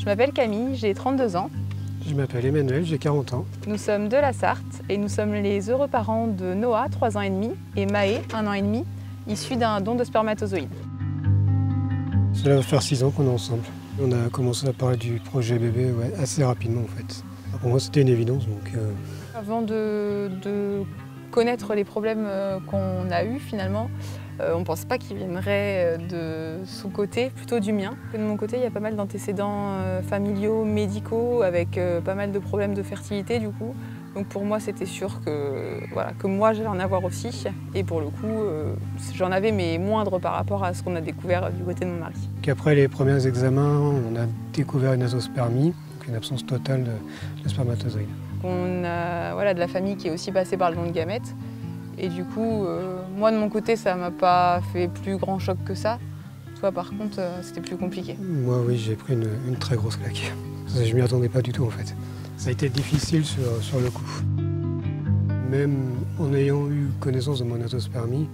Je m'appelle Camille, j'ai 32 ans. Je m'appelle Emmanuel, j'ai 40 ans. Nous sommes de la Sarthe et nous sommes les heureux parents de Noah, 3 ans et demi, et Maë, 1 an et demi, issus d'un don de spermatozoïdes. Cela va faire 6 ans qu'on est ensemble. On a commencé à parler du projet bébé assez rapidement en fait. Pour moi c'était une évidence donc... Avant de connaître les problèmes qu'on a eus finalement, on ne pense pas qu'ils viendraient de son côté, plutôt du mien. De mon côté, il y a pas mal d'antécédents familiaux, médicaux, avec pas mal de problèmes de fertilité du coup. Donc pour moi, c'était sûr que moi, j'allais en avoir aussi. Et pour le coup, j'en avais, mais moindre par rapport à ce qu'on a découvert du côté de mon mari. Après les premiers examens, on a découvert une azospermie, donc une absence totale de spermatozoïdes. On a de la famille qui est aussi passée par le don de gamètes. Et du coup, moi de mon côté, ça m'a pas fait plus grand choc que ça. Toi par contre, c'était plus compliqué. Moi oui, j'ai pris une très grosse claque. Je m'y attendais pas du tout en fait. Ça a été difficile sur le coup. Même en ayant eu connaissance de mon azospermie,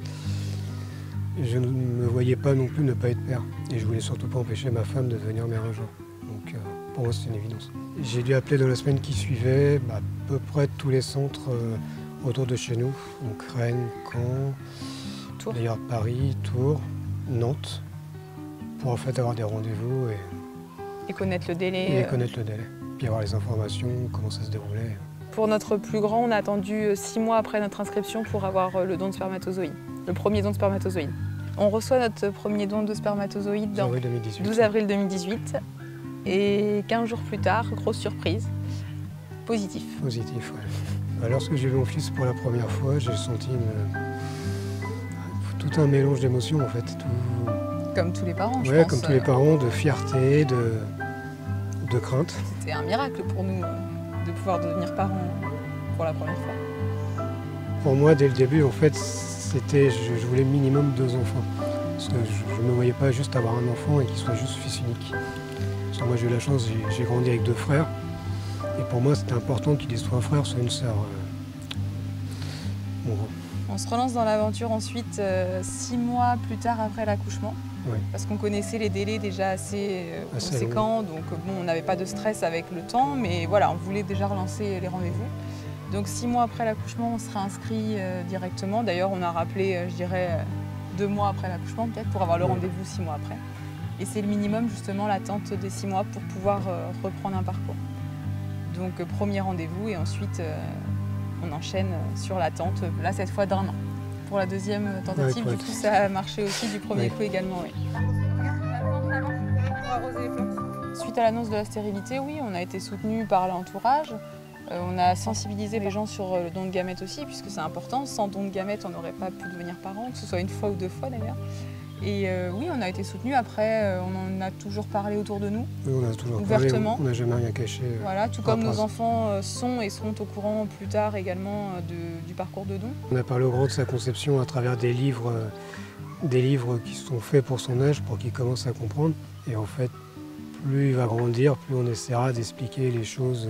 je ne me voyais pas non plus ne pas être père. Et je voulais surtout pas empêcher ma femme de devenir mère un jour. Donc pour moi c'était une évidence. J'ai dû appeler dans la semaine qui suivait à peu près tous les centres autour de chez nous, donc Rennes, Caen, Tours. D'ailleurs Paris, Tours, Nantes, pour en fait avoir des rendez-vous et connaître le délai. Puis avoir les informations, comment ça se déroulait. Pour notre plus grand, on a attendu 6 mois après notre inscription pour avoir le don de spermatozoïdes, le premier don de spermatozoïdes. On reçoit notre premier don de spermatozoïdes dans 12 avril 2018 et 15 jours plus tard, grosse surprise, positif. Positif, ouais. Lorsque j'ai vu mon fils pour la première fois, j'ai senti tout un mélange d'émotions en fait. Comme tous les parents, je pense. pense. Comme tous les parents, de fierté, de crainte. C'était un miracle pour nous de pouvoir devenir parents pour la première fois. Pour moi, dès le début, en fait, je voulais minimum 2 enfants. Parce que je ne me voyais pas juste avoir un enfant et qu'il soit juste fils unique. Parce que moi, j'ai eu la chance, j'ai grandi avec 2 frères. Et pour moi, c'était important qu'il ait soit un frère, soit une sœur. Bon. On se relance dans l'aventure ensuite 6 mois plus tard après l'accouchement. Oui. Parce qu'on connaissait les délais déjà assez conséquents, donc bon, on n'avait pas de stress avec le temps, mais voilà, on voulait déjà relancer les rendez-vous. Donc 6 mois après l'accouchement, on sera inscrit directement. D'ailleurs, on a rappelé, je dirais, 2 mois après l'accouchement peut-être, pour avoir le rendez-vous 6 mois après. Et c'est le minimum, justement, l'attente des 6 mois pour pouvoir reprendre un parcours. Donc premier rendez-vous et ensuite on enchaîne sur l'attente, là cette fois d'1 an. Pour la deuxième tentative, du coup ça a marché aussi du premier coup également. Oui. Suite à l'annonce de la stérilité, oui, on a été soutenu par l'entourage. On a sensibilisé les gens sur le don de gamètes aussi, puisque c'est important. Sans don de gamètes, on n'aurait pas pu devenir parent, que ce soit 1 fois ou 2 fois d'ailleurs. Et oui, on a été soutenus. Après, on en a toujours parlé autour de nous, oui, on a toujours ouvertement. On n'a jamais rien caché. Voilà, tout comme nos enfants sont et seront au courant plus tard également du parcours de don. On a parlé au grand de sa conception à travers des livres qui sont faits pour son âge, pour qu'il commence à comprendre. Et en fait, plus il va grandir, plus on essaiera d'expliquer les choses.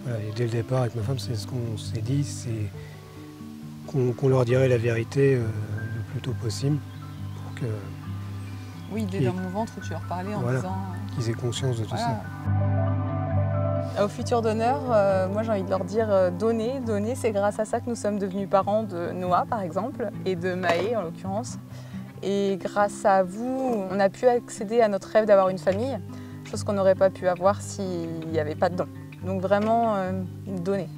Voilà, et dès le départ, avec ma femme, c'est ce qu'on s'est dit, c'est qu'on leur dirait la vérité le plus tôt possible. Oui, dès dans mon ventre, tu leur parlais en disant... qu'ils aient conscience de tout ça. Aux futurs donneurs, moi j'ai envie de leur dire donner, c'est grâce à ça que nous sommes devenus parents de Noah par exemple, et de Maë en l'occurrence. Et grâce à vous, on a pu accéder à notre rêve d'avoir une famille, chose qu'on n'aurait pas pu avoir s'il n'y avait pas de don. Donc vraiment, donner.